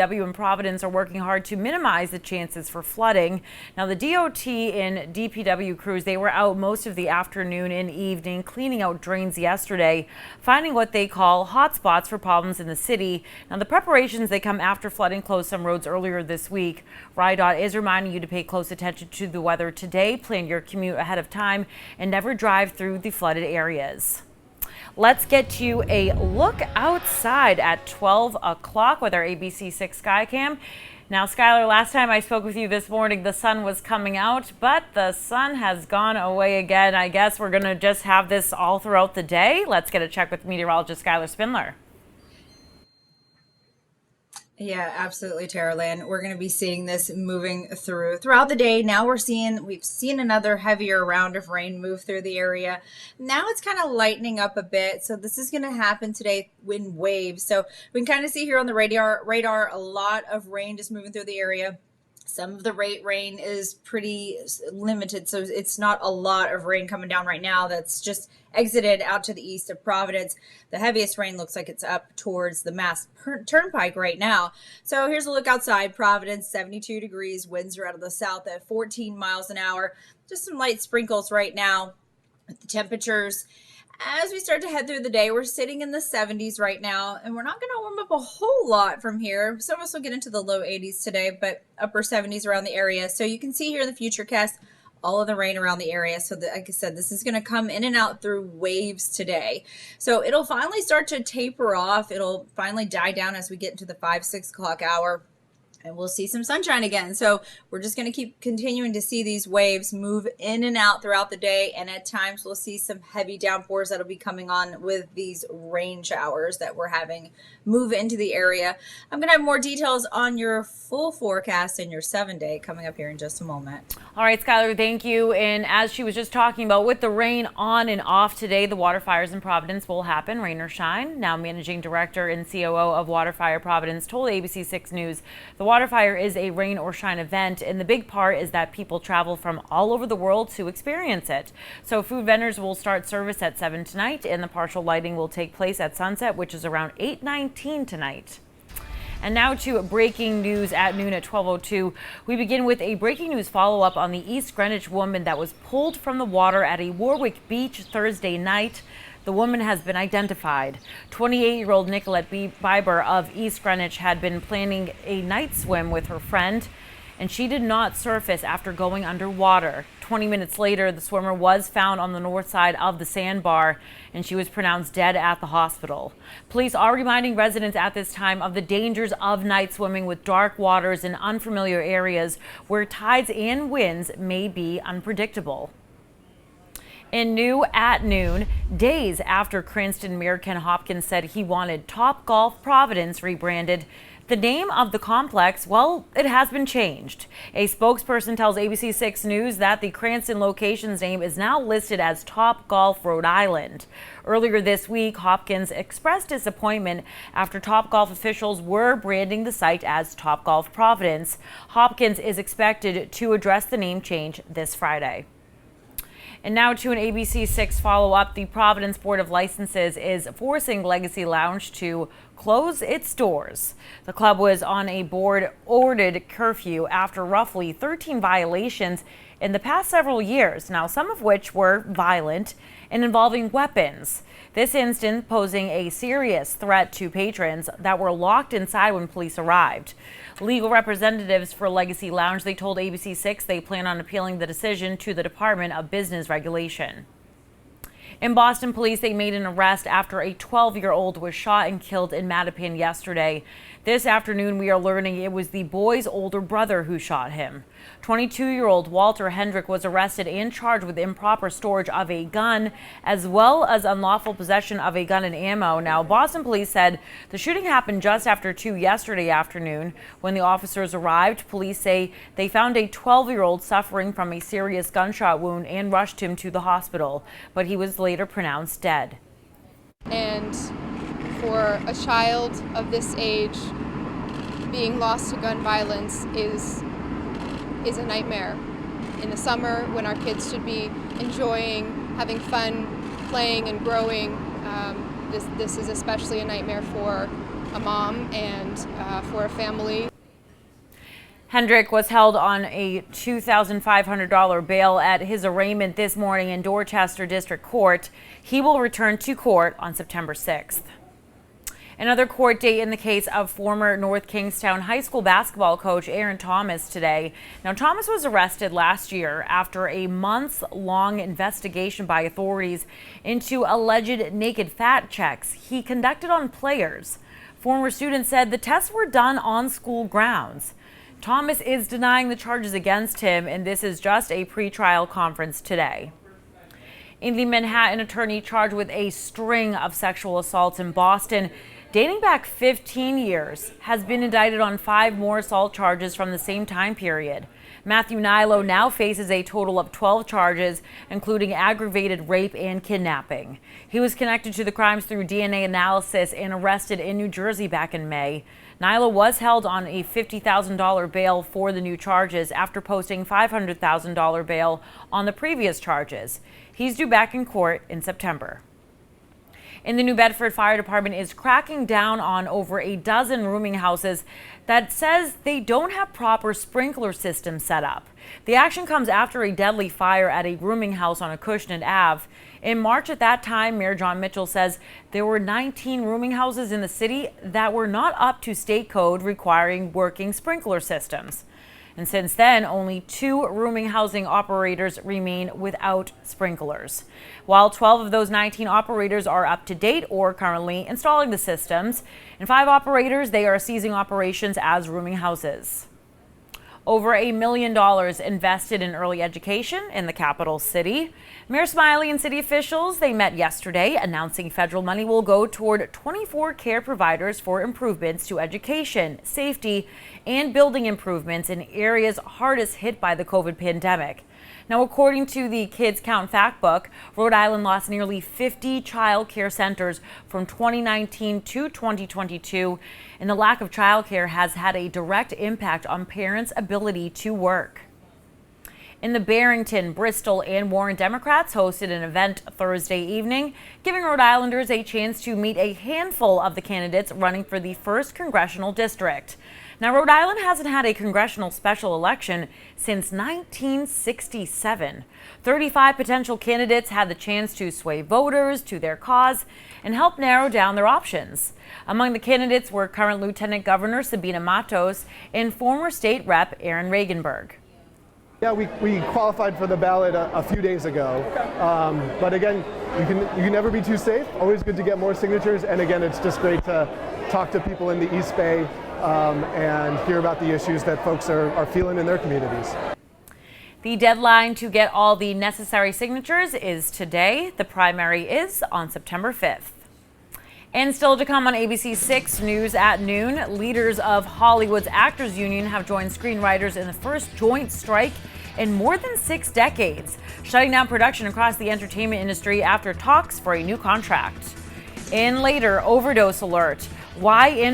DPW and Providence are working hard to minimize the chances for flooding. Now, the DOT and DPW crews, they were out most of the afternoon and evening cleaning out drains yesterday, finding what they call hot spots for problems in the city. Now, the preparations, they come after flooding closed some roads earlier this week. RIDOT is reminding you to pay close attention to the weather today, plan your commute ahead of time, and never drive through the flooded areas. Let's get you a look outside at 12 o'clock with our ABC6 Skycam. Now, Skylar, last time I spoke with you this morning, the sun was coming out, but the sun has gone away again. I guess we're going to just have this all throughout the day. Let's get a check with meteorologist Skylar Spindler. Yeah, absolutely, Tara Lynn. We're going to be seeing this moving throughout the day. Now we've seen another heavier round of rain move through the area. Now it's kind of lightening up a bit. So this is going to happen today in waves. So we can kind of see here on the radar a lot of rain just moving through the area. Some of the rain is pretty limited, so it's not a lot of rain coming down right now. That's just exited out to the east of Providence. The heaviest rain looks like it's up towards the Mass Turnpike right now. So here's a look outside. Providence, 72 degrees. Winds are out of the south at 14 miles an hour. Just some light sprinkles right now. The temperatures, as we start to head through the day, we're sitting in the 70s right now, and we're not going to warm up a whole lot from here. Some of us will get into the low 80s today, but upper 70s around the area. So you can see here in the Futurecast all of the rain around the area. So like I said, this is going to come in and out through waves today. So it'll finally start to taper off. It'll finally die down as we get into the 5-6 o'clock hour. And we'll see some sunshine again. So we're just going to keep continuing to see these waves move in and out throughout the day. And at times we'll see some heavy downpours that'll be coming on with these rain showers that we're having move into the area. I'm going to have more details on your full forecast and your 7-day coming up here in just a moment. All right, Skylar, thank you. And as she was just talking about, with the rain on and off today, the water fires in Providence will happen, rain or shine. Now, Managing Director and COO of Waterfire Providence told ABC6 News the water fire is a rain or shine event, and the big part is that people travel from all over the world to experience it. So food vendors will start service at 7 tonight, and the partial lighting will take place at sunset, which is around 8:19 tonight. And now to breaking news at noon at 12:02. We begin with a breaking news follow-up on the East Greenwich woman that was pulled from the water at a Warwick beach Thursday night. The woman has been identified. 28-year-old Nicolette Biber of East Greenwich had been planning a night swim with her friend, and she did not surface after going underwater. 20 minutes later, the swimmer was found on the north side of the sandbar, and she was pronounced dead at the hospital. Police are reminding residents at this time of the dangers of night swimming with dark waters in unfamiliar areas where tides and winds may be unpredictable. In new at noon, days after Cranston Mayor Ken Hopkins said he wanted Topgolf Providence rebranded, the name of the complex, well, it has been changed. A spokesperson tells ABC6 News that the Cranston location's name is now listed as Topgolf Rhode Island. Earlier this week, Hopkins expressed disappointment after Topgolf officials were branding the site as Topgolf Providence. Hopkins is expected to address the name change this Friday. And now to an ABC6 follow-up. The Providence Board of Licenses is forcing Legacy Lounge to close its doors. The club was on a board-ordered curfew after roughly 13 violations in the past several years, now some of which were violent and involving weapons. This incident posing a serious threat to patrons that were locked inside when police arrived. Legal representatives for Legacy Lounge, they told ABC6 they plan on appealing the decision to the Department of Business Regulation. In Boston, police, they made an arrest after a 12-year-old was shot and killed in Mattapan yesterday. This afternoon, we are learning it was the boy's older brother who shot him. 22-year-old Walter Hendrick was arrested and charged with improper storage of a gun, as well as unlawful possession of a gun and ammo. Now, Boston police said the shooting happened just after 2 yesterday afternoon. When the officers arrived, police say they found a 12-year-old suffering from a serious gunshot wound and rushed him to the hospital, but he was later pronounced dead. And for a child of this age, being lost to gun violence is a nightmare. In the summer, when our kids should be enjoying, having fun, playing and growing, this is especially a nightmare for a mom and for a family. Hendrick was held on a $2,500 bail at his arraignment this morning in Dorchester District Court. He will return to court on September 6th. Another court date in the case of former North Kingstown High School basketball coach Aaron Thomas today. Now, Thomas was arrested last year after a months-long investigation by authorities into alleged naked fat checks he conducted on players. Former students said the tests were done on school grounds. Thomas is denying the charges against him, and this is just a pretrial conference today. In the Manhattan attorney charged with a string of sexual assaults in Boston, dating back 15 years, has been indicted on 5 more assault charges from the same time period. Matthew Nilo now faces a total of 12 charges, including aggravated rape and kidnapping. He was connected to the crimes through DNA analysis and arrested in New Jersey back in May. Nilo was held on a $50,000 bail for the new charges after posting $500,000 bail on the previous charges. He's due back in court in September. And the New Bedford Fire Department is cracking down on over a dozen rooming houses that says they don't have proper sprinkler systems set up. The action comes after a deadly fire at a rooming house on Acushnet Ave. In March at that time, Mayor John Mitchell says there were 19 rooming houses in the city that were not up to state code requiring working sprinkler systems. And since then, only 2 rooming housing operators remain without sprinklers. While 12 of those 19 operators are up to date or currently installing the systems, and 5 operators, they are ceasing operations as rooming houses. Over $1 million invested in early education in the capital city. Mayor Smiley and city officials, they met yesterday announcing federal money will go toward 24 care providers for improvements to education, safety, and building improvements in areas hardest hit by the COVID pandemic. Now, according to the Kids Count Fact Book, Rhode Island lost nearly 50 child care centers from 2019 to 2022, and the lack of child care has had a direct impact on parents' ability to work. In the Barrington, Bristol, and Warren Democrats hosted an event Thursday evening, giving Rhode Islanders a chance to meet a handful of the candidates running for the 1st congressional district. Now, Rhode Island hasn't had a congressional special election since 1967. 35 potential candidates had the chance to sway voters to their cause and help narrow down their options. Among the candidates were current Lieutenant Governor Sabina Matos and former state rep Aaron Regenberg. Yeah, we qualified for the ballot a few days ago, but again, you can never be too safe. Always good to get more signatures, and again, it's just great to talk to people in the East Bay and hear about the issues that folks are feeling in their communities. The deadline to get all the necessary signatures is today. The primary is on September 5th. And still to come on ABC 6 News at noon, leaders of Hollywood's Actors Union have joined screenwriters in the first joint strike in more than 6 decades, shutting down production across the entertainment industry after talks for a new contract. And later, overdose alert. Why in